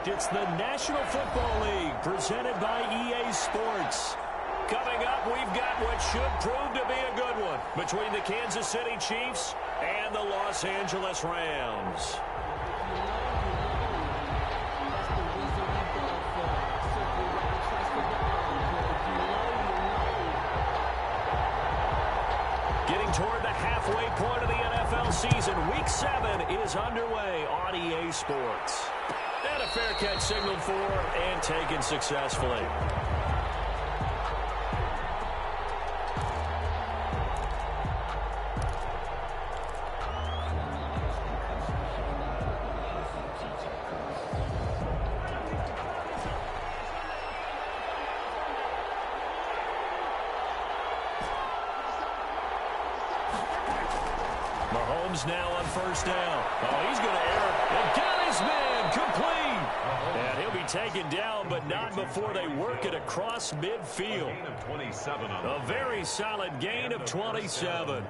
It's the National Football League presented by EA Sports. Coming up, we've got what should prove to be a good one between the Kansas City Chiefs and the Los Angeles Rams. Getting toward the halfway point of the NFL season, Week 7 is underway on EA Sports. And a fair catch signaled for and taken successfully. Mahomes now on first down. Oh, he's going to err. And got his man complete. And he'll be taken down, but not before they work it across midfield. A very solid gain of 27.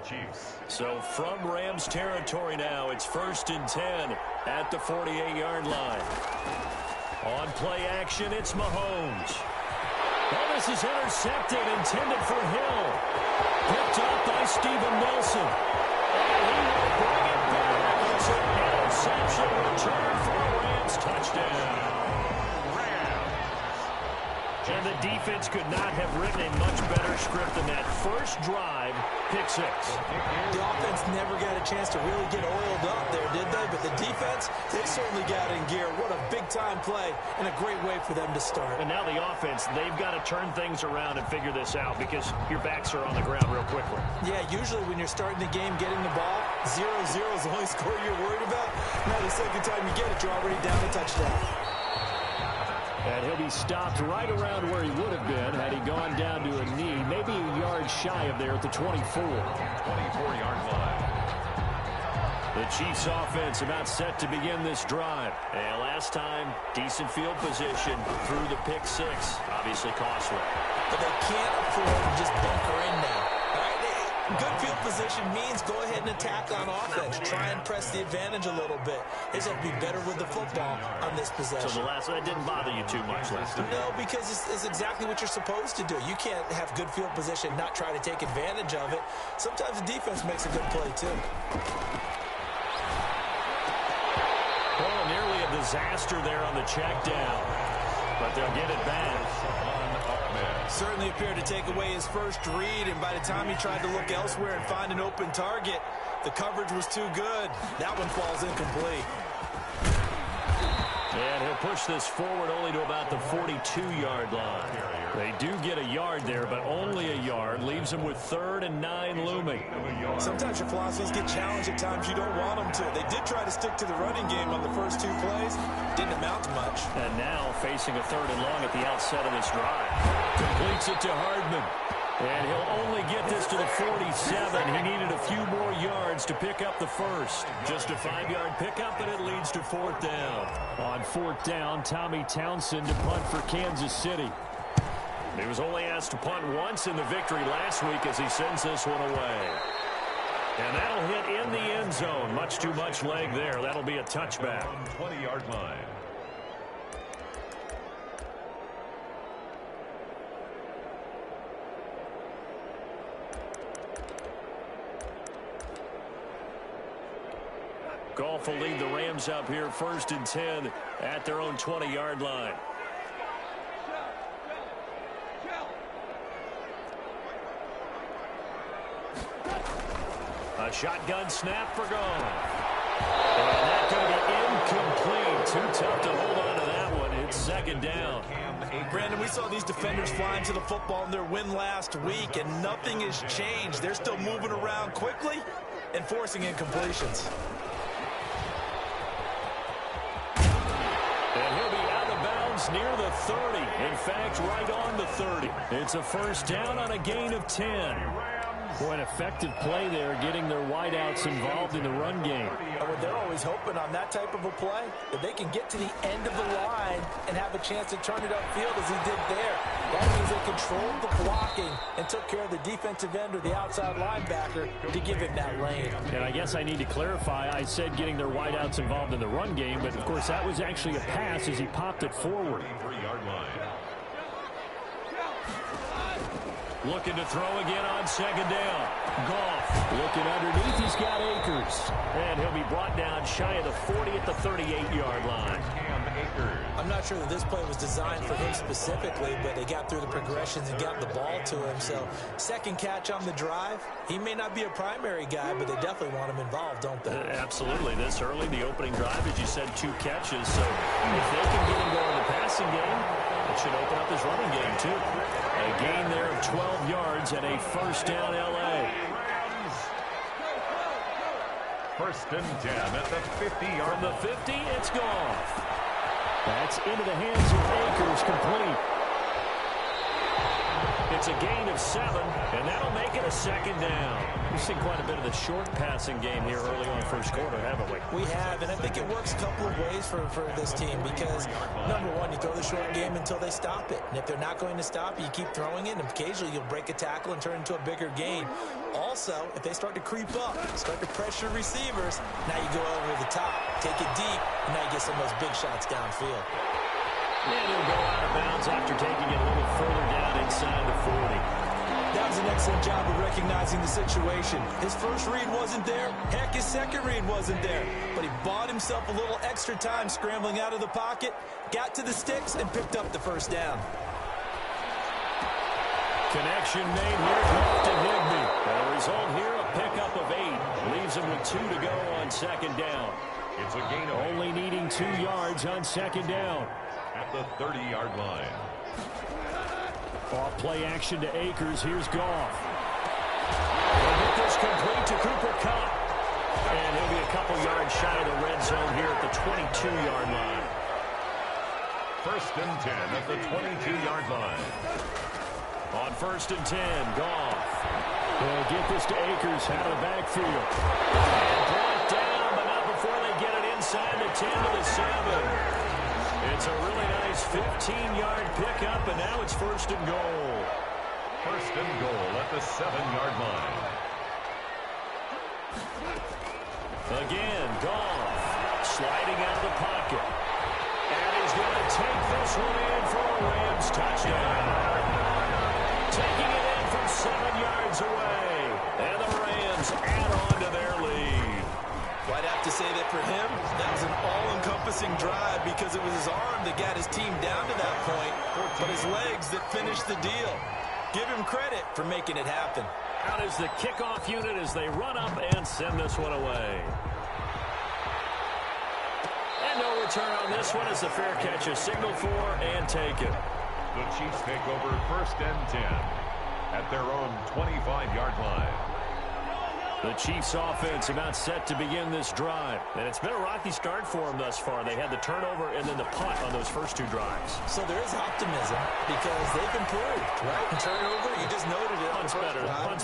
So from Rams territory now, it's 1st and 10 at the 48-yard line. On play action, it's Mahomes. Oh, this is intercepted, intended for Hill. Picked up by Steven Nelson. And he will bring it back. It's an interception return for a Rams touchdown. And the defense could not have written a much better script than that first drive, pick 6. The offense never got a chance to really get oiled up there, did they? But the defense, they certainly got in gear. What a big-time play and a great way for them to start. And now the offense, they've got to turn things around and figure this out because your backs are on the ground real quickly. Yeah, usually when you're starting the game, getting the ball, 0-0 is the only score you're worried about. Now the second time you get it, you're already down a touchdown. And he'll be stopped right around where he would have been had he gone down to a knee, maybe a yard shy of there at the 24. 24-yard line. The Chiefs offense about set to begin this drive. And last time, decent field position through the pick 6. Obviously costly. But they can't afford to just bunker in now. Good field position means go ahead and attack on offense. Try and press the advantage a little bit. They just have to be better with the football on this possession. So that didn't bother you too much last time? No, because it's exactly what you're supposed to do. You can't have good field position, not try to take advantage of it. Sometimes the defense makes a good play, too. Oh, nearly a disaster there on the check down. But they'll get it back. Certainly appeared to take away his first read, and by the time he tried to look elsewhere and find an open target, the coverage was too good. That one falls incomplete. And he'll push this forward only to about the 42-yard line. They do get a yard there, but only a yard. Leaves them with 3rd and 9 looming. Sometimes your philosophies get challenged at times you don't want them to. They did try to stick to the running game on the first 2 plays. Didn't amount to much. And now facing a 3rd and long at the outset of this drive. Completes it to Hardman. And he'll only get this to the 47. He needed a few more yards to pick up the first. Just a 5-yard pickup, and it leads to 4th down. On 4th down, Tommy Townsend to punt for Kansas City. He was only asked to punt once in the victory last week as he sends this one away. And that'll hit in the end zone. Much too much leg there. That'll be a touchback. 20-yard line. Goff will lead the Rams up here 1st and 10 at their own 20-yard line. A shotgun snap for Goff. And that's going to be incomplete. Too tough to hold on to that one. It's 2nd down. Brandon, we saw these defenders flying to the football in their win last week, and nothing has changed. They're still moving around quickly and forcing incompletions. And he'll be out of bounds near the 30. In fact, right on the 30. It's a 1st down on a gain of 10. Boy, an effective play there, getting their wideouts involved in the run game. They're always hoping on that type of a play that they can get to the end of the line and have a chance to turn it upfield as he did there. That means they controlled the blocking and took care of the defensive end or the outside linebacker to give him that lane. And I guess I need to clarify, I said getting their wideouts involved in the run game, but of course that was actually a pass as he popped it forward. 3-yard line. Looking to throw again on second down. Goff looking underneath. He's got Akers. And he'll be brought down shy of the 40 at the 38-yard line. I'm not sure that this play was designed for him specifically, but they got through the progressions and got the ball to him. So second catch on the drive. He may not be a primary guy, but they definitely want him involved, don't they? Absolutely. This early, the opening drive, as you said, 2 catches. So if they can get him going in the passing game, it should open up his running game, too. A gain there of 12 yards and a first down L.A. First and 10 at the 50-yard. From the 50, it's Goff. That's into the hands of Akers, complete. It's a gain of 7, and that'll make it a second down. We've seen quite a bit of the short passing game here early on first quarter, haven't we? We have, and I think it works a couple of ways for this team because, number one, you throw the short game until they stop it. And if they're not going to stop it, you keep throwing it, and occasionally you'll break a tackle and turn it into a bigger gain. Also, if they start to creep up, start to pressure receivers, now you go over the top, take it deep, and now you get some of those big shots downfield. And he'll go out of bounds after taking it a little further down inside the 40. That was an excellent job of recognizing the situation. His first read wasn't there. Heck, his second read wasn't there. But he bought himself a little extra time scrambling out of the pocket, got to the sticks, and picked up the first down. Connection made here to Higbee. The result here, a pickup of 8. Leaves him with 2 to go on second down. It's a gain of only needing 2 yards on second down. At the 30-yard line. Off play action to Akers. Here's Goff. They'll get this complete to Cooper Kupp. And he'll be a couple yards shy of the red zone here at the 22-yard line. First and 10 at the 22-yard line. On first and 10, Goff. They'll get this to Akers out of the backfield. And brought down, but not before they get it inside the 10 to the 7. It's a really nice 15-yard pickup, and now it's first and goal. First and goal at the 7-yard line. Again, Goff sliding out of the pocket. And he's going to take this one in for a Rams touchdown. Taking it in from 7 yards away. And the Rams add on to their lead. Well, I'd have to say that for him, that was an all-encompassing drive because it was his arm that got his team down to that point, but his legs that finished the deal. Give him credit for making it happen. Out is the kickoff unit as they run up and send this one away. And no return on this one as the fair catch is signaled for and taken. The Chiefs take over first and 10 at their own 25-yard line. The Chiefs offense about set to begin this drive. And it's been a rocky start for them thus far. They had the turnover and then the punt on those first 2 drives. So there is optimism because they've improved, right? And turnover, you just noted it. Punt's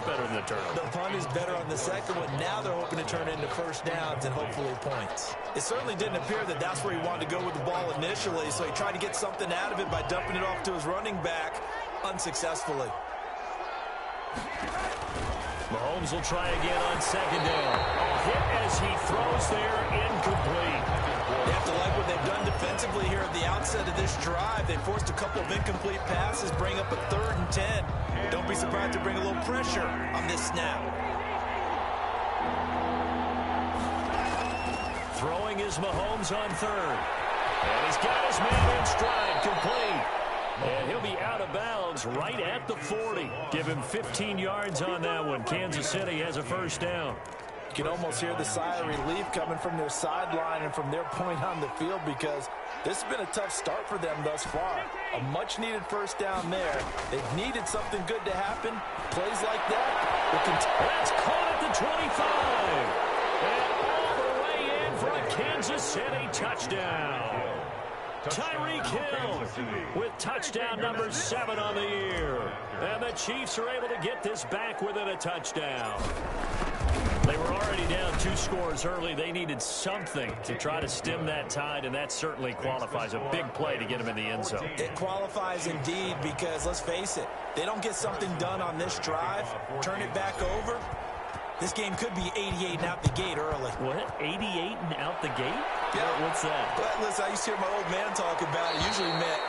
better than the turnover. The punt is better on the second one. Now they're hoping to turn into first downs and hopefully points. It certainly didn't appear that that's where he wanted to go with the ball initially, so he tried to get something out of it by dumping it off to his running back unsuccessfully. Mahomes will try again on second down. Hit as he throws there, incomplete. They have to like what they've done defensively here at the outset of this drive. They forced a couple of incomplete passes, bring up a 3rd and 10. Don't be surprised to bring a little pressure on this snap. Throwing is Mahomes on 3rd. And he's got his man in stride, complete. And he'll be out of bounds right at the 40. Give him 15 yards on that one. Kansas City has a first down. You can almost hear the sigh of relief coming from their sideline and from their point on the field because this has been a tough start for them thus far. A much-needed first down there. They've needed something good to happen. Plays like that will continue. That's caught at the 25. And all the way in for a Kansas City touchdown. Tyreek Hill with touchdown number 7 on the year. And the Chiefs are able to get this back within a touchdown. They were already down 2 scores early. They needed something to try to stem that tide, and that certainly qualifies. A big play to get them in the end zone. It qualifies indeed because, let's face it, they don't get something done on this drive, turn it back over, this game could be 88 and out the gate early. What? 88 and out the gate? Yeah. What's that? Well, listen, I used to hear my old man talk about it. Usually meant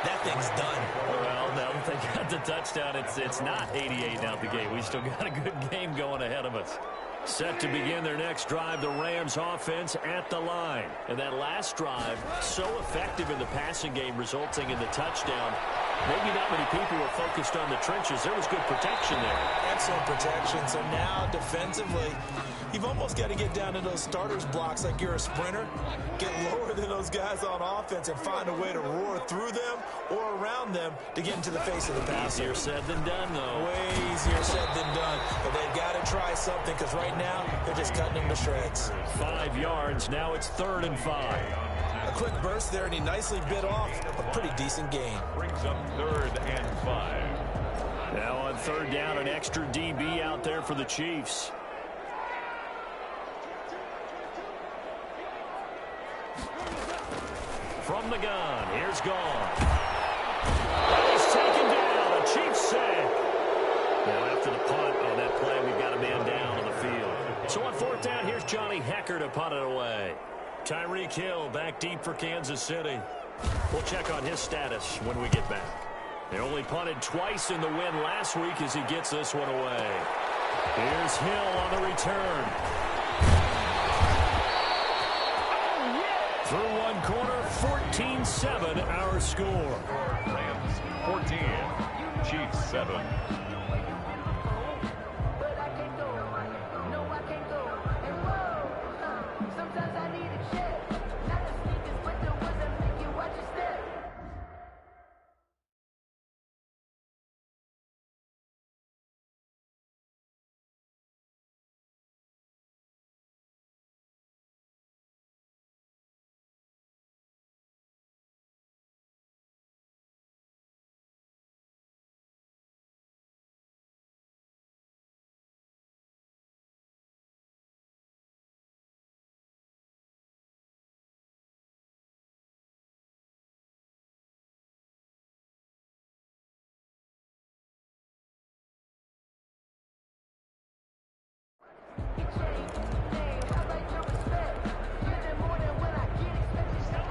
that thing's done. Well, now that they got the touchdown, it's not 88 and out the gate. We still got a good game going ahead of us. Set to begin their next drive, the Rams offense at the line. And that last drive, so effective in the passing game, resulting in the touchdown. Maybe not many people were focused on the trenches. There was good protection there. Excellent protection. So now, defensively, you've almost got to get down to those starters blocks like you're a sprinter. Get lower than those guys on offense and find a way to roar through them or around them to get into the face of the passer. Easier said than done, though. Way easier said than done. But they've got to try something because right now they're just cutting them to shreds. 5 yards. Now it's 3rd and 5. A quick burst there, and he nicely bit off a pretty decent gain. Brings up 3rd and 5. Now on 3rd down, an extra DB out there for the Chiefs. From the gun, here's Gone. He's taken down, a Chiefs sack. Now after the punt on that play, we've got a man down on the field. So on 4th down, here's Johnny Hekker to punt it away. Tyreek Hill back deep for Kansas City. We'll check on his status when we get back. They only punted twice in the win last week as he gets this one away. Here's Hill on the return. Through one quarter, 14-7 our score. Rams 14, Chiefs 7.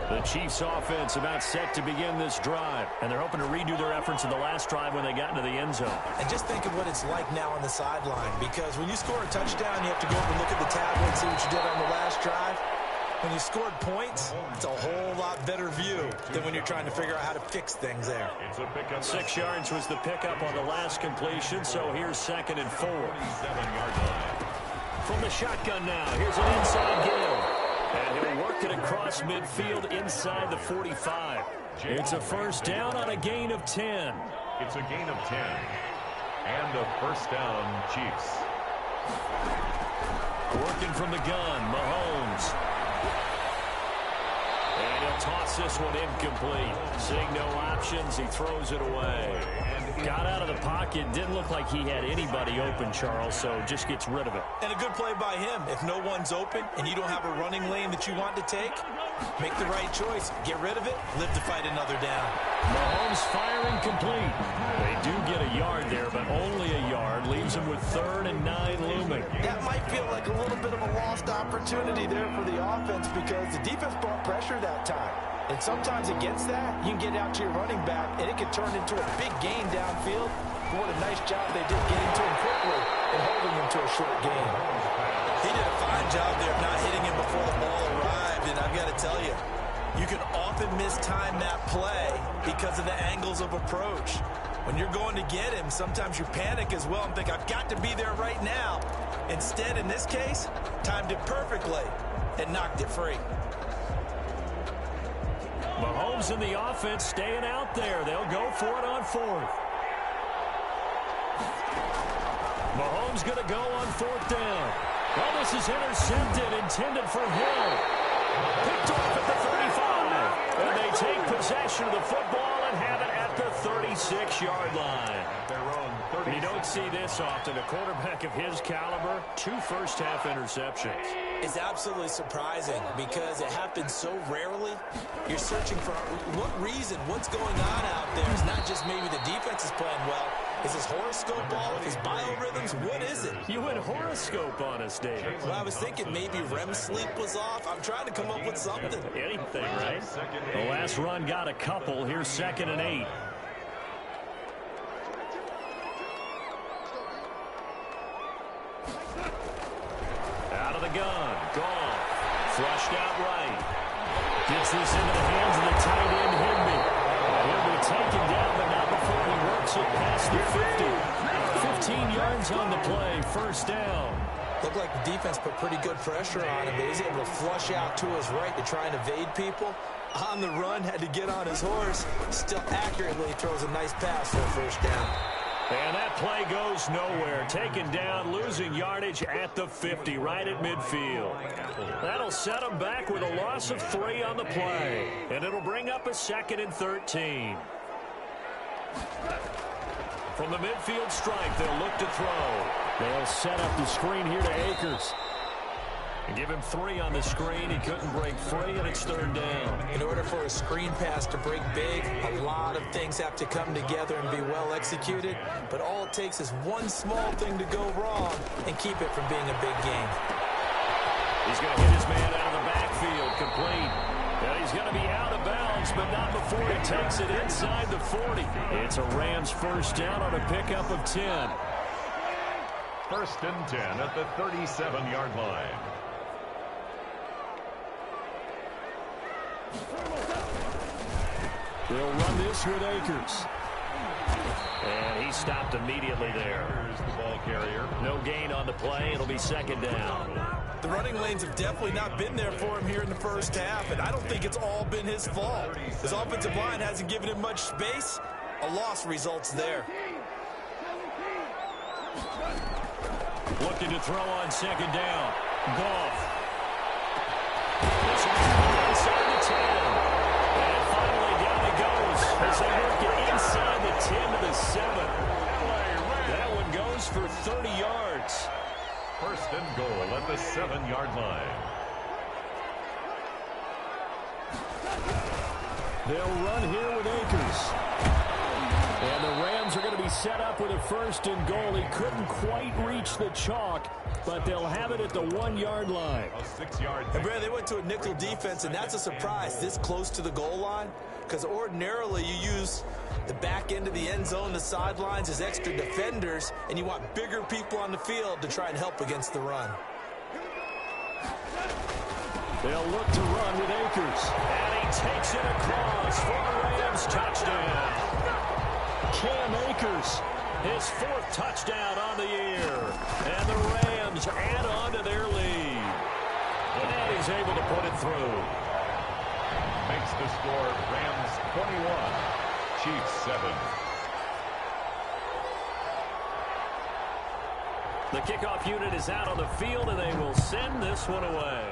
The Chiefs offense about set to begin this drive, and they're hoping to redo their efforts in the last drive when they got into the end zone. And just think of what it's like now on the sideline, because when you score a touchdown, you have to go over and look at the tablet and see what you did on the last drive. When you scored points, it's a whole lot better view than when you're trying to figure out how to fix things there. 6 yards was the pickup on the last completion, so here's 2nd and 4. 47-yard line. From the shotgun now, here's an inside Gill. And he'll work it across midfield inside the 45. It's a 1st down on a gain of 10. It's a gain of 10. And a 1st down, Chiefs. Working from the gun, Mahomes. And he'll toss this one incomplete. Seeing no options, he throws it away. Got out of the pocket. Didn't look like he had anybody open, Charles, so just gets rid of it. And a good play by him. If no one's open and you don't have a running lane that you want to take, make the right choice. Get rid of it. Live to fight another down. Mahomes firing complete. They do get a yard there, but only a yard. Leaves him with 3rd and 9 looming. That might feel like a little bit of a lost opportunity there for the offense because the defense brought pressure that time. And sometimes against that, you can get out to your running back, and it can turn into a big gain downfield. But what a nice job they did getting to him quickly and holding him to a short gain. He did a fine job there of not hitting him before the ball arrived, and I've got to tell you, you can often mistime that play because of the angles of approach. When you're going to get him, sometimes you panic as well and think, I've got to be there right now. Instead, in this case, timed it perfectly and knocked it free. Mahomes and the offense staying out there. They'll go for it on 4th. Mahomes going to go on 4th down. Well, this is intercepted, intended for Hill. Picked off at the 35. And they take possession of the football and have it at the 36-yard line. You don't see this often. A quarterback of his caliber, 2 first-half interceptions. It's absolutely surprising because it happens so rarely. You're searching for what reason, what's going on out there. It's not just maybe the defense is playing well. Is his horoscope off? His biorhythms? What is it? You went horoscope on us, David. Well, I was thinking maybe REM sleep was off. I'm trying to come up with something. Anything, right? The last run got a couple. Here's 2nd and 8. Out of the gun. Gone. Flushed out right. Gets this into the hands of the tight end, Higbee. He'll be taken down, but not before he works it past the 50. 15 yards on the play. First down. Looked like the defense put pretty good pressure on him, but he's able to flush out to his right to try and evade people. On the run, had to get on his horse. Still accurately throws a nice pass for a first down. And that play goes nowhere. Taken down, losing yardage at the 50, right at midfield. That'll set them back with a loss of 3 on the play. And it'll bring up a 2nd and 13. From the midfield stripe, they'll look to throw. They'll set up the screen here to Akers. And give him 3 on the screen. He couldn't break free, and it's 3rd down. In order for a screen pass to break big, a lot of things have to come together and be well executed. But all it takes is one small thing to go wrong and keep it from being a big game. He's going to hit his man out of the backfield, complete. And he's going to be out of bounds, but not before he takes it inside the 40. It's a Rams first down on a pickup of 10. 1st and 10 at the 37-yard line. They'll run this with Akers. And he stopped immediately there. Here's the ball carrier. No gain on the play. It'll be 2nd down. The running lanes have definitely not been there for him here in the first half, and I don't think it's all been his fault. His offensive line hasn't given him much space. A loss results there. Looking to throw on 2nd down. Goff. This one's inside the 10. And finally down he goes as they work it inside the 10 to the 7. That one goes for 30 yards. 1st and goal at the 7-yard line. They'll run here with Akers. And the Rams are going to be set up with a 1st and goal. He couldn't quite reach the chalk, but they'll have it at the 1-yard line. And Brad, they went to a nickel defense, and that's a surprise this close to the goal line, because ordinarily you use the back end of the end zone, the sidelines as extra defenders, and you want bigger people on the field to try and help against the run. They'll look to run with Akers. And he takes it across for the Rams touchdown. Cam Akers, his 4th touchdown on the year. And the Rams add on to their lead. And he's able to put it through. Makes the score Rams 21, Chiefs 7. The kickoff unit is out on the field, and they will send this one away.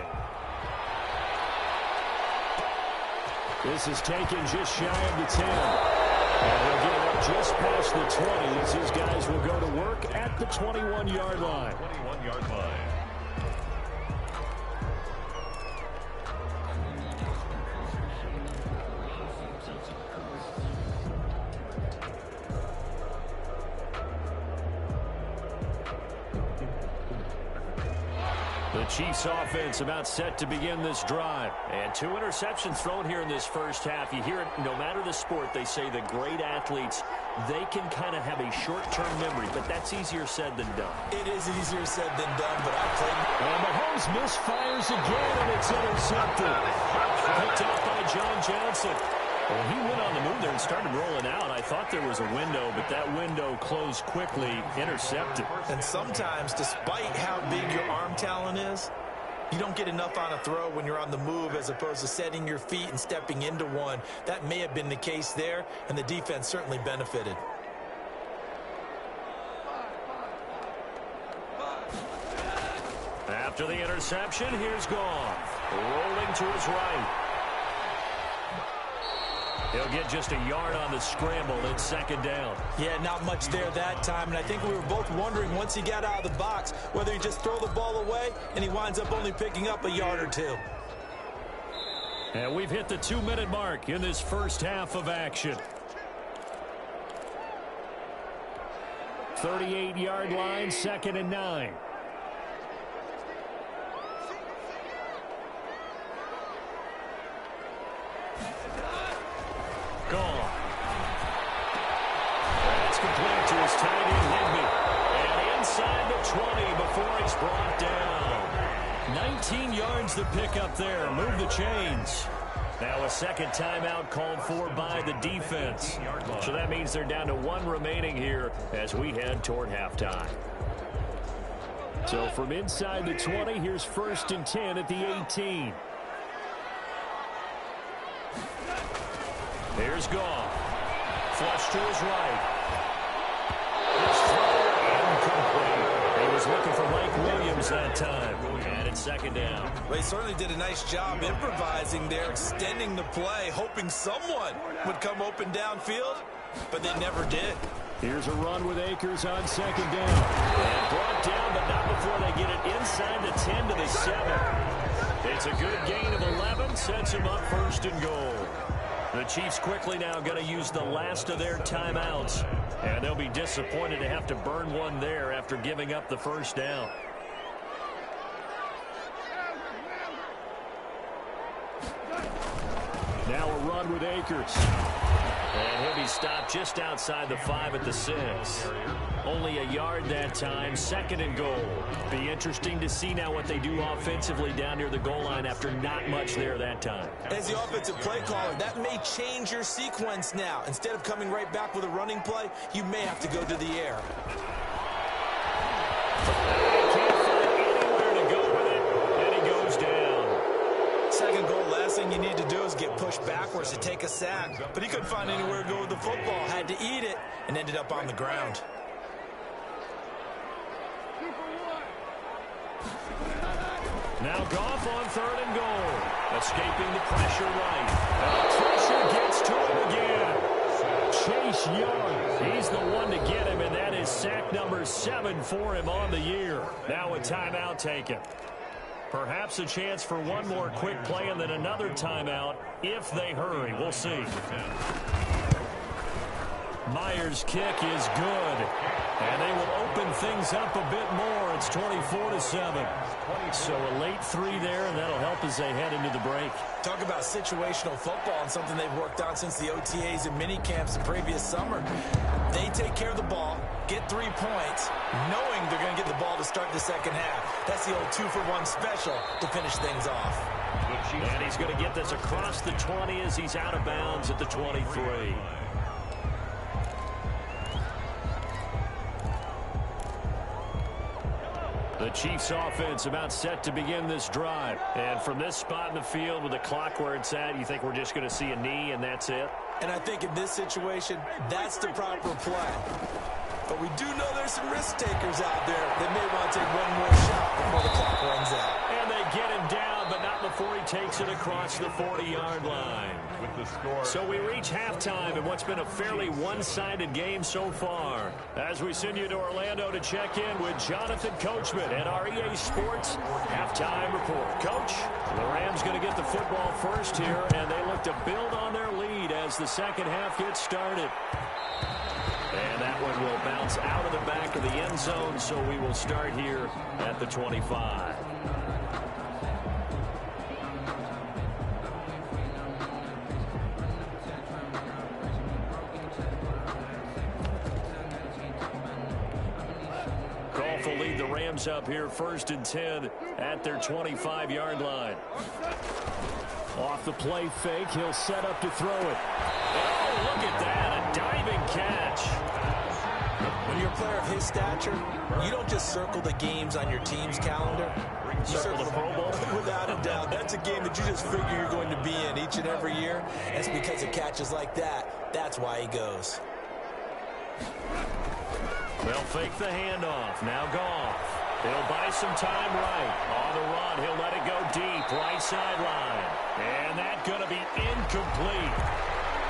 This is taken just shy of the 10. And he'll get it up just past the 20 as his guys will go to work at the 21-yard line. 21-yard line. The Chiefs offense about set to begin this drive. And 2 interceptions thrown here in this first half. You hear it, no matter the sport, they say the great athletes, they can kind of have a short-term memory, but that's easier said than done. It is easier said than done, but I played. And Mahomes misfires again, and it's intercepted. Picked up by John Johnson. Well, he went on the move there and started rolling out. I thought there was a window, but that window closed quickly, intercepted. And sometimes, despite how big your arm talent is, you don't get enough on a throw when you're on the move as opposed to setting your feet and stepping into one. That may have been the case there, and the defense certainly benefited. After the interception, here's Goff. Rolling to his right. He'll get just a yard on the scramble. It's second down. Yeah, not much there that time, and I think we were both wondering once he got out of the box whether he just throw the ball away and he winds up only picking up a yard or two. And we've hit the 2-minute mark in this first half of action. 38-yard line, 2nd and 9. Gone. That's complete to his tight end, Higbee. And inside the 20 before he's brought down. 19 yards to pick up there. Move the chains. Now a second timeout called for by the defense. So that means they're down to 1 remaining here as we head toward halftime. So from inside the 20, here's 1st and 10 at the 18. Here's Goff. Flush to his right. His throw incomplete. He was looking for Mike Williams that time. And it's 2nd down. Well, he certainly did a nice job improvising there, extending the play, hoping someone would come open downfield, but they never did. Here's a run with Akers on 2nd down. And brought down, but not before they get it inside the 10 to the 7. It's a good gain of 11, sets him up 1st and goal. The Chiefs quickly now going to use the last of their timeouts, and they'll be disappointed to have to burn one there after giving up the 1st down. Now a run with Akers. And he'll be stopped just outside the 5 at the 6. Only a yard that time, 2nd and goal. Be interesting to see now what they do offensively down near the goal line after not much there that time. As the offensive play caller, that may change your sequence now. Instead of coming right back with a running play, you may have to go to the air. Can't find anywhere to go with it, and he goes down. 2nd goal, last thing you need to do is get pushed backwards to take a sack. But he couldn't find anywhere to go with the football. Had to eat it and ended up on the ground. Now Goff on 3rd and goal. Escaping the pressure right. And the pressure gets to him again. Chase Young. He's the one to get him, and that is sack number 7 for him on the year. Now a timeout taken. Perhaps a chance for one more quick play and then another timeout if they hurry. We'll see. Myers' kick is good. And they will open things up a bit more. It's 24-7. So a late 3 there, and that'll help as they head into the break. Talk about situational football and something they've worked on since the OTAs and mini camps the previous summer. They take care of the ball, get 3 points, knowing they're going to get the ball to start the second half. That's the old 2-for-1 special to finish things off. And he's going to get this across the 20 as he's out of bounds at the 23. The Chiefs offense about set to begin this drive. And from this spot in the field with the clock where it's at, you think we're just going to see a knee and that's it? And I think in this situation, that's the proper play. But we do know there's some risk takers out there that may want to take one more shot before the clock runs out. And they get him down, but not before he takes it across the 40-yard line. With the score. So we reach halftime in what's been a fairly one-sided game so far. As we send you to Orlando to check in with Jonathan Coachman at our EA Sports Halftime Report. Coach, the Rams going to get the football first here, and they look to build on their lead as the second half gets started. And that one will bounce out of the back of the end zone, so we will start here at the 25. Goff will lead the Rams up here 1st and 10 at their 25-yard line. Off the play fake, he'll set up to throw it. Oh, look at that, a diving catch. When you're a player of his stature, you don't just circle the games on your team's calendar. You circle the Pro Bowl. Without a doubt, that's a game that you just figure you're going to be in each and every year. That's because of catches like that. That's why he goes. They'll fake the handoff. Now Goff. He'll buy some time right. On the run, he'll let it go deep. Right sideline. And that's going to be incomplete.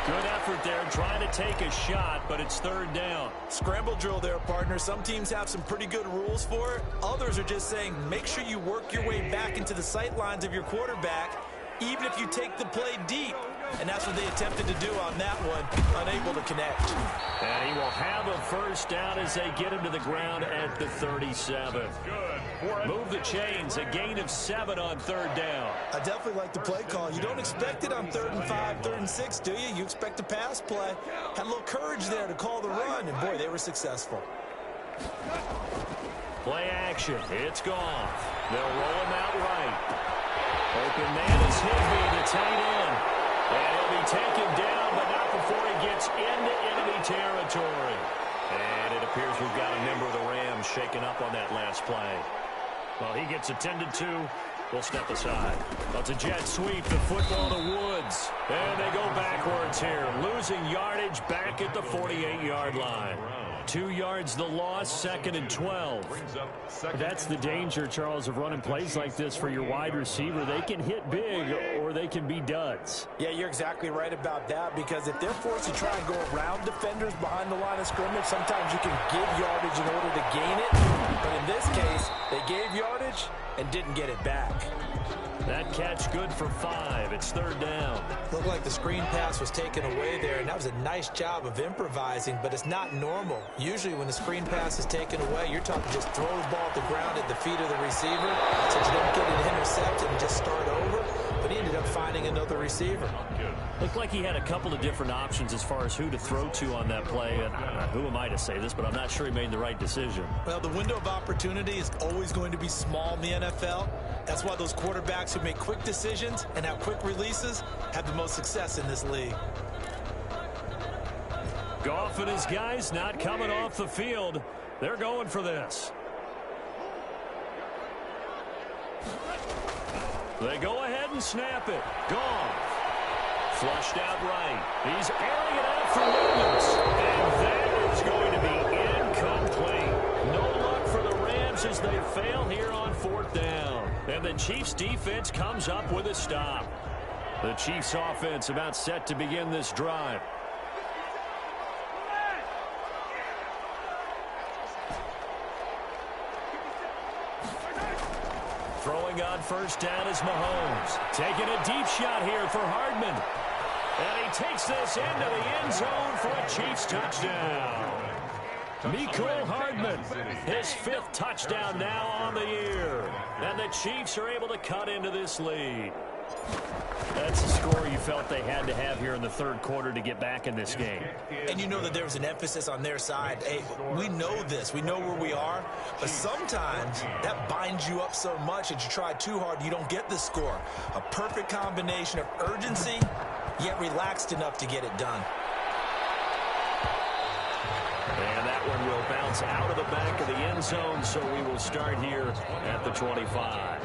Good effort there trying to take a shot, but it's third down. Scramble drill there, partner. Some teams have some pretty good rules for it. Others are just saying make sure you work your way back into the sight lines of your quarterback, even if you take the play deep. And that's what they attempted to do on that one, unable to connect. And he will have a first down as they get him to the ground at the 37. Move the chains, a gain of 7 on third down. I definitely like the play call. You don't expect it on 3rd and 5, 3rd and 6, do you? You expect a pass play. Had a little courage there to call the run, and boy, they were successful. Play action. It's gone. They'll roll him out right. Open man is Higbee, the tight end. And he'll be taken down, but not before he gets into enemy territory. And it appears we've got a member of the Rams shaken up on that last play. Well, he gets attended to. We'll step aside. Well, it's a jet sweep. The football to Woods. And they go backwards here. Losing yardage back at the 48-yard line. 2 yards the loss, 2nd and 12. That's the danger, Charles, of running plays like this for your wide receiver. They can hit big or they can be duds. Yeah, you're exactly right about that, because if they're forced to try and go around defenders behind the line of scrimmage, sometimes you can give yardage in order to gain it. But in this case, they gave yardage and didn't get it back. That catch good for 5. It's third down. Looked like the screen pass was taken away there, and that was a nice job of improvising, but it's not normal. Usually when the screen pass is taken away, you're talking just throw the ball at the ground at the feet of the receiver so you don't get it intercepted and just start over. But he ended up finding another receiver. Looked like he had a couple of different options as far as who to throw to on that play. And who am I to say this, but I'm not sure he made the right decision. Well, the window of opportunity is always going to be small in the NFL. That's why those quarterbacks who make quick decisions and have quick releases have the most success in this league. Goff and his guys not coming off the field. They're going for this. They go ahead and snap it. Goff. Flushed out right. He's airing it out for Williams. And that is going to be incomplete. No luck for the Rams as they fail here on 4th down. And the Chiefs defense comes up with a stop. The Chiefs offense about set to begin this drive. Throwing on first down is Mahomes. Taking a deep shot here for Hardman. And he takes this into the end zone for a Chiefs touchdown. Mecole Hardman, his 5th touchdown now on the year. And the Chiefs are able to cut into this lead. That's the score you felt they had to have here in the 3rd quarter to get back in this game. And you know that there was an emphasis on their side. Hey, we know this. We know where we are. But sometimes that binds you up so much that you try too hard, you don't get the score. A perfect combination of urgency, yet relaxed enough to get it done. And that one will bounce out of the back of the end zone, so we will start here at the 25.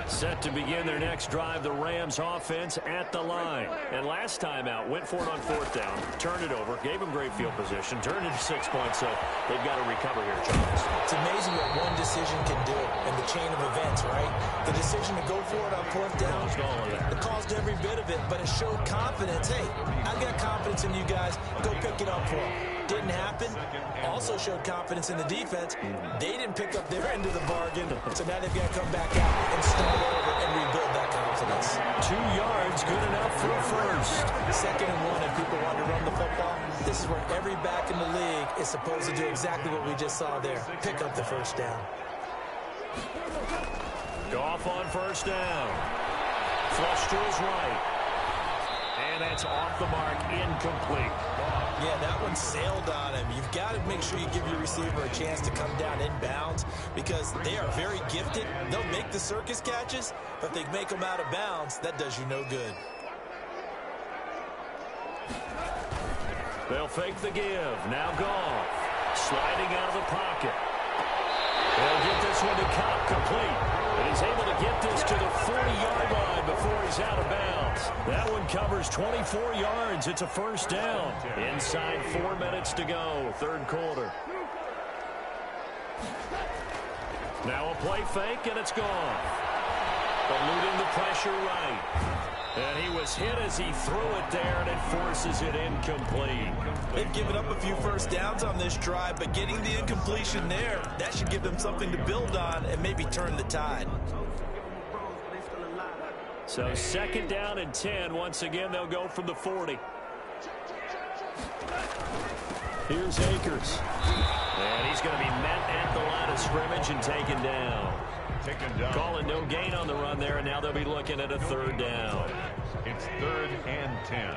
Set to begin their next drive, the Rams offense at the line. And last time out, went for it on 4th down, turned it over, gave them great field position, turned it to 6 points, so they've got to recover here, Charles. It's amazing what one decision can do in the chain of events, right? The decision to go for it on 4th down, it caused every bit of it, but it showed confidence. Hey, I've got confidence in you guys. Go pick it up for them. Didn't happen. Also showed confidence in the defense. They didn't pick up their end of the bargain, so now they've got to come back out and start over and rebuild that confidence. 2 yards, good enough for a first. 2nd and 1, and people want to run the football. This is where every back in the league is supposed to do exactly what we just saw there. Pick up the first down. Goff on first down. Flush to his right. And that's off the mark, incomplete. Yeah, that one sailed on him. You've got to make sure you give your receiver a chance to come down inbounds because they are very gifted. They'll make the circus catches, but if they make them out of bounds, that does you no good. They'll fake the give. Now Goff. Sliding out of the pocket. They'll get this this one to Cobb, complete. And he's able to get this to the 40-yard line before he's out of bounds. That one covers 24 yards. It's a first down. Inside 4 minutes to go, third quarter. Now a play fake, and it's gone. Eluding the pressure right. And he was hit as he threw it there, and it forces it incomplete. They've given up a few first downs on this drive, but getting the incompletion there, that should give them something to build on and maybe turn the tide. So second down and 10. Once again, they'll go from the 40. Here's Akers. And he's going to be met at the line of scrimmage and taken down. Calling no gain on the run there, and now they'll be looking at a third down. It's 3rd and 10.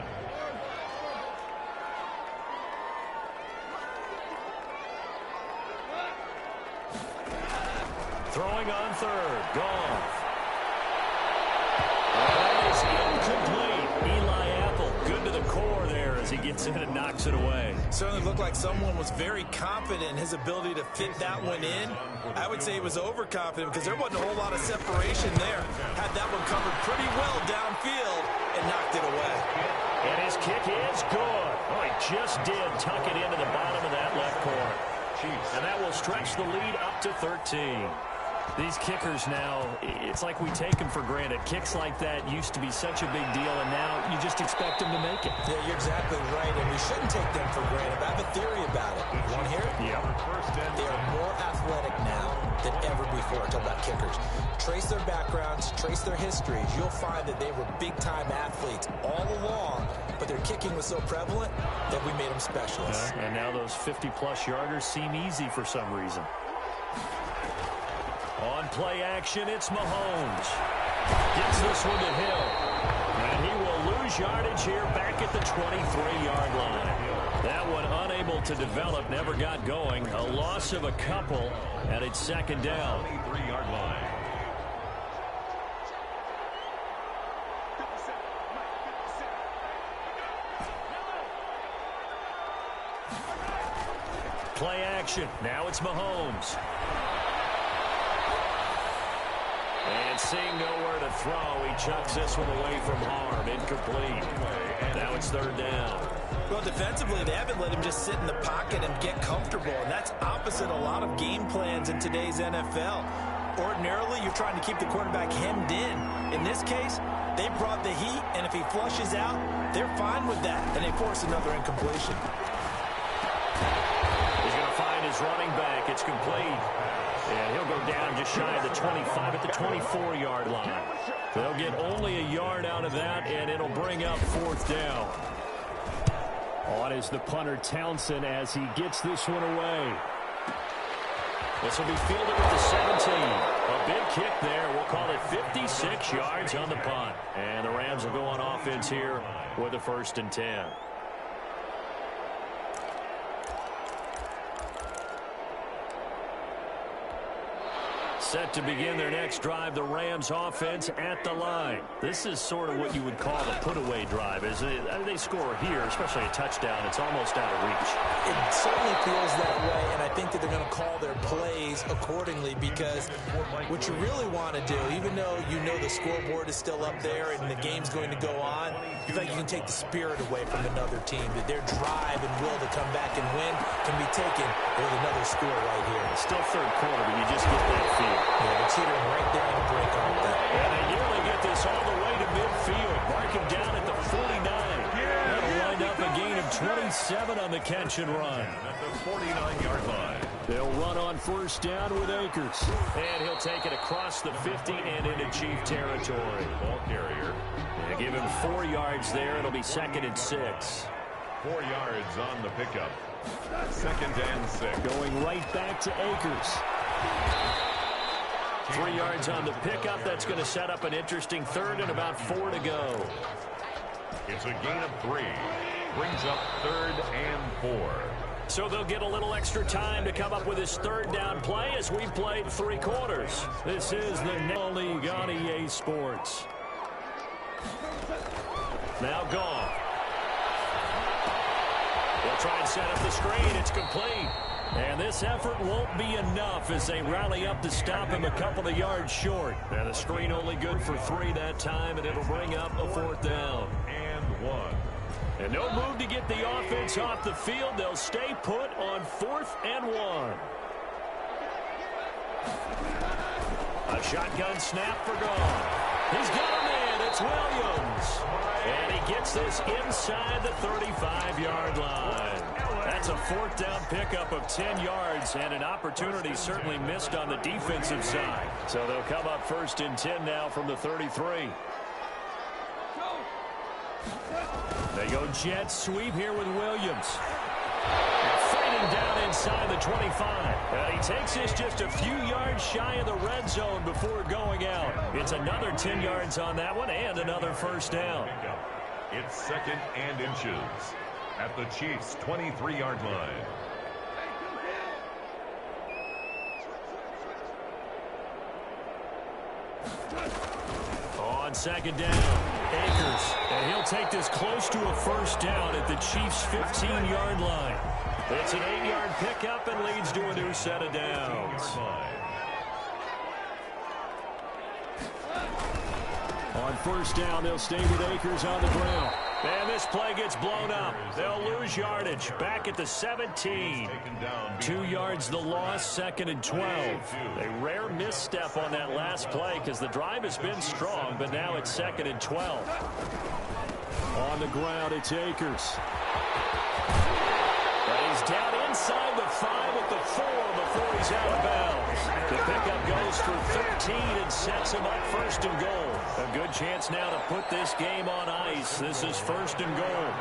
Throwing on third. Goff. That is incomplete. Eli Apple, good to the core there as he gets in and knocks it away. Certainly looked like someone was very confident in his ability to fit that one in. I would say he was overconfident because there wasn't a whole lot of separation there. Had that one covered pretty well downfield and knocked it away. And his kick is good. Oh, he just did tuck it into the bottom of that left corner. And that will stretch the lead up to 13. These kickers now, it's like we take them for granted. Kicks like that used to be such a big deal, and now you just expect them to make it. Yeah, you're exactly right, and we shouldn't take them for granted. But I have a theory about it. You want to hear it? Yeah. They are more athletic now than ever before. Talk about kickers. Trace their backgrounds, trace their histories. You'll find that they were big-time athletes all along, but their kicking was so prevalent that we made them specialists. And now those 50-plus yarders seem easy for some reason. On play action, it's Mahomes. Gets this one to Hill. And he will lose yardage here back at the 23-yard line. That one unable to develop, never got going. A loss of a couple, and it's second down. 23-yard line. Play action. Now it's Mahomes. And seeing nowhere to throw, he chucks this one away from harm. Incomplete. Now it's third down. Well, defensively, they haven't let him just sit in the pocket and get comfortable, and that's opposite a lot of game plans in today's NFL. Ordinarily, you're trying to keep the quarterback hemmed in. In this case, they brought the heat, and if he flushes out, they're fine with that, and they force another incompletion. He's going to find his running back. It's complete. And he'll go down just shy of the 25 at the 24-yard line. They'll get only a yard out of that, and it'll bring up fourth down. On is the punter, Townsend, as he gets this one away. This will be fielded with the 17. A big kick there. We'll call it 56 yards on the punt. And the Rams will go on offense here with a 1st and 10. Set to begin their next drive, the Rams offense at the line. This is sort of what you would call a put-away drive. As they score here, especially a touchdown, it's almost out of reach. It certainly feels that way, and I think that they're going to call their plays accordingly because what you really want to do, even though you know the scoreboard is still up there and the game's going to go on, you feel like you can take the spirit away from another team, that their drive and will to come back and win can be taken with another score right here. It's still third quarter, but you just get that feel. Yeah, it's teetering right there on the break, aren't they? And they nearly get this all the way to midfield. Mark him down at the 49. That'll wind up a gain of 27 on the catch and run. At the 49-yard line. They'll run on first down with Akers. And he'll take it across the 50 and into Chief territory. Ball carrier. And give him 4 yards there. It'll be 2nd and 6. 4 yards on the pickup. 2nd and 6. Going right back to Akers. 3 yards on the pickup. That's going to set up an interesting 3rd and about 4 to go. It's a gain of 3. Brings up 3rd and 4. So they'll get a little extra time to come up with his 3rd down play as we've played 3 quarters. This is the National League on EA Sports. Now Goff. They'll try and set up the screen. It's complete. And this effort won't be enough as they rally up to stop him a couple of yards short. And the screen only good for 3 that time, and it'll bring up a 4th down. And 1. And no move to get the offense off the field. They'll stay put on 4th and 1. A shotgun snap for Gone. He's got him in. It's Williams. And he gets this inside the 35-yard line. That's a 4th down pickup of 10 yards and an opportunity certainly missed on the defensive side. So they'll come up 1st and 10 now from the 33. They go jet sweep here with Williams. Fighting down inside the 25. And he takes this just a few yards shy of the red zone before going out. It's another 10 yards on that one and another 1st down. It's 2nd and inches at the Chiefs' 23-yard line. On 2nd down, Akers. And he'll take this close to a 1st down at the Chiefs' 15-yard line. It's an 8-yard pickup and leads to a new set of downs. On 1st down, they'll stay with Akers on the ground. And this play gets blown up. They'll lose yardage. Back at the 17. 2 yards the loss, 2nd and 12. A rare misstep on that last play because the drive has been strong, but now it's 2nd and 12. On the ground, it's Akers. And he's down inside the 5 at the 4 before he's out of bounds. The pickup goes for 13 and sets him up 1st and goal. A good chance now to put this game on ice. This is 1st and goal.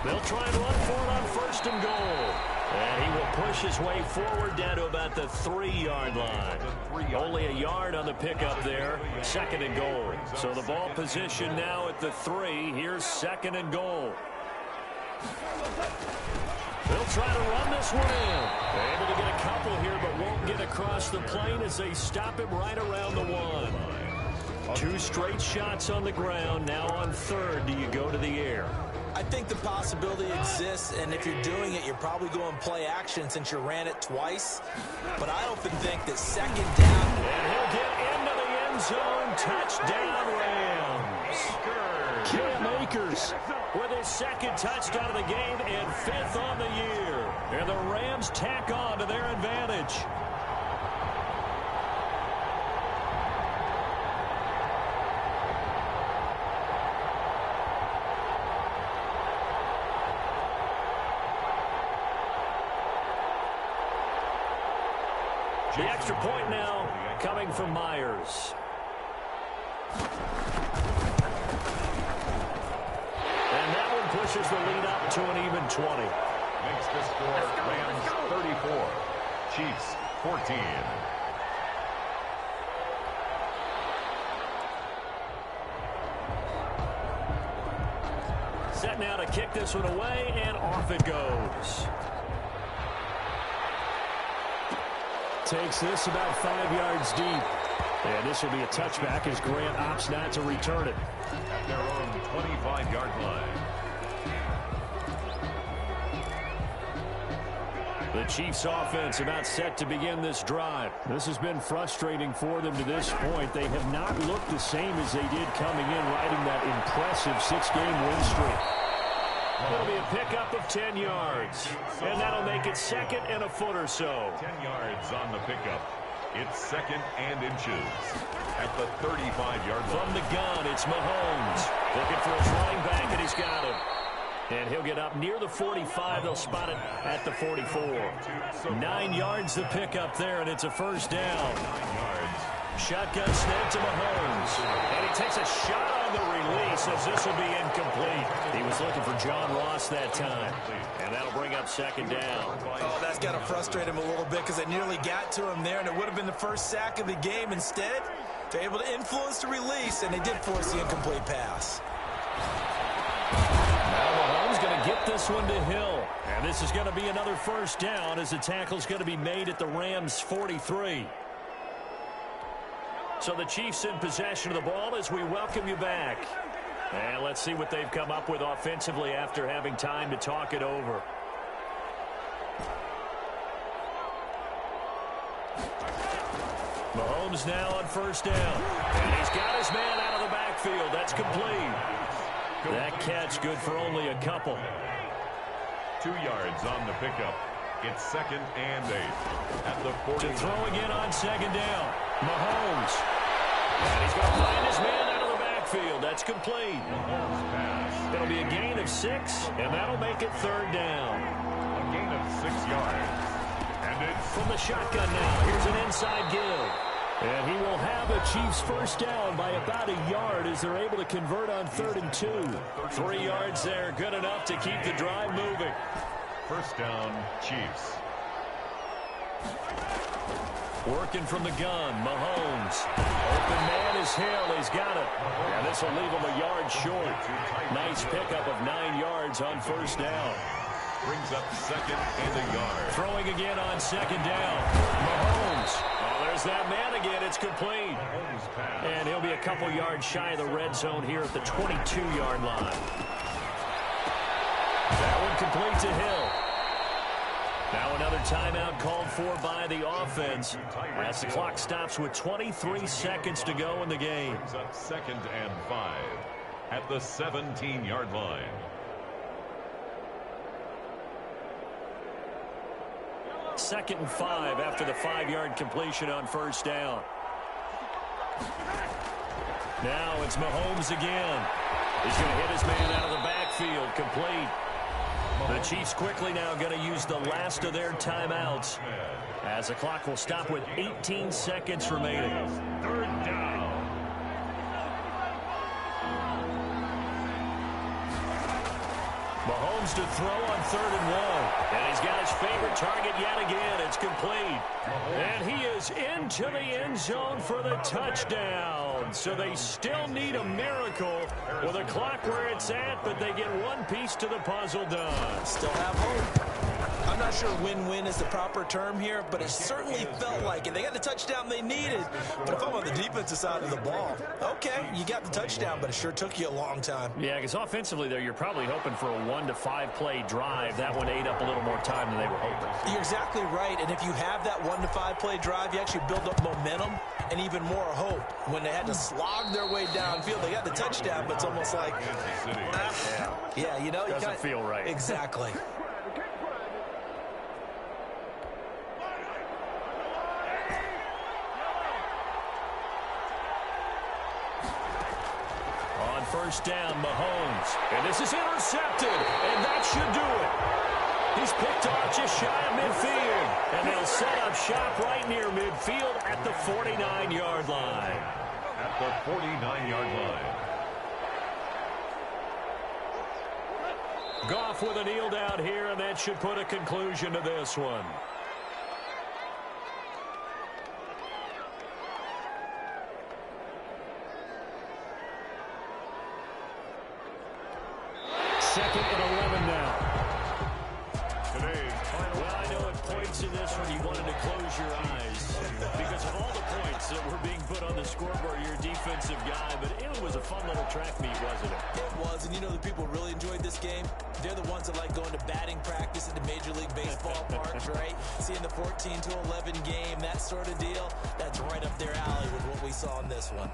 They'll try and run for it on 1st and goal. And he will push his way forward down to about the 3-yard line. Only a yard on the pickup there. 2nd and goal. So the ball position now at the 3. Here's 2nd and goal. They'll try to run this one in. They're able to get a couple here, but won't get across the plane as they stop him right around the 1. 2 straight shots on the ground. Now on 3rd, do you go to the air? I think the possibility exists, and if you're doing it, you're probably going play action since you ran it twice. But I often think that 2nd down. And he'll get into the end zone. Touchdown, Rams. Cam Akers with his 2nd touchdown of the game and 5th on the year. And the Rams tack on to their advantage. The extra point now coming from Myers. And that one pushes the lead up to an even 20. Makes the score Rams 34, Chiefs 14. Set now to kick this one away, and off it goes. Takes this about 5 yards deep. And this will be a touchback as Grant opts not to return it. At their own 25-yard line. The Chiefs offense about set to begin this drive. This has been frustrating for them to this point. They have not looked the same as they did coming in, riding that impressive 6-game win streak. It'll be a pickup of 10 yards. And that'll make it 2nd and a foot or so. 10 yards on the pickup. It's 2nd and inches at the 35-yard line. From the gun, it's Mahomes. Looking for his running back, and he's got him. And he'll get up near the 45. They'll spot it at the 44. 9 yards the pickup there, and it's a 1st down. 9 yards. Shotgun snap to Mahomes. And he takes a shot on the release as this will be incomplete. He was looking for John Ross that time. And that'll bring up 2nd down. Oh, that's got to frustrate him a little bit because they nearly got to him there, and it would have been the first sack of the game. Instead, they're able to influence the release, and they did force the incomplete pass. Now Mahomes going to get this one to Hill. And this is going to be another 1st down as the tackle's going to be made at the Rams' 43. So the Chiefs in possession of the ball as we welcome you back. And let's see what they've come up with offensively after having time to talk it over. Mahomes now on first down. And he's got his man out of the backfield. That's complete. That catch good for only a couple. 2 yards on the pickup. It's 2nd and 8 at the 40. To throw again on 2nd down. Mahomes. And he's going to find his man out of the backfield. That's complete. It'll be a gain of 6, and that'll make it 3rd down. A gain of 6 yards. And it's from the shotgun now. Here's an inside give. And he will have the Chiefs first down by about a yard as they're able to convert on 3rd and 2. 3 yards there, good enough to keep the drive moving. First down, Chiefs. Working from the gun, Mahomes. Open man is Hill. He's got it. And this will leave him a yard short. Nice pickup of 9 yards on first down. Brings up 2nd and a yard. Throwing again on 2nd down. Mahomes. Oh, there's that man again. It's complete. And he'll be a couple yards shy of the red zone here at the 22-yard line. That one complete to Hill. Now another timeout called for by the offense as the clock stops with 23 seconds to go in the game. Brings up 2nd and 5 at the 17-yard line. Second and 5 after the 5-yard completion on first down. Now it's Mahomes again. He's going to hit his man out of the backfield. Complete. The Chiefs quickly now going to use the last of their timeouts as the clock will stop with 18 seconds remaining. 3rd down. Mahomes to throw on 3rd and 1. And he's got his favorite target yet again. It's complete. And he is into the end zone for the touchdown. So they still need a miracle with a clock where it's at, but they get one piece to the puzzle done. Still have hope. I'm not sure win-win is the proper term here, but it certainly felt like it. They got the touchdown they needed, but if I'm on the defensive side of the ball, okay, you got the touchdown, but it sure took you a long time. Yeah, because offensively there, you're probably hoping for a 1 to 5 play drive. That one ate up a little more time than they were hoping. You're exactly right, and if you have that 1 to 5 play drive, you actually build up momentum and even more hope. When they had to slog their way downfield, they got the touchdown, but it's almost like, yeah, you know, doesn't feel right. Exactly. First down, Mahomes. And this is intercepted, and that should do it. He's picked off just shy of midfield, and they'll set up shop right near midfield at the 49-yard line. At the 49-yard line. Goff with a kneel down here, and that should put a conclusion to this one. Second and 11 now. Today's final. Well, I know at points in this one you wanted to close your eyes because of all the points that were being put on the scoreboard. You're a defensive guy, but it was a fun little track meet, wasn't it? It was, and you know the people really enjoyed this game? They're the ones that like going to batting practice at the Major League Baseball parks, right? Seeing the 14-11 game, that sort of deal, that's right up their alley with what we saw in this one.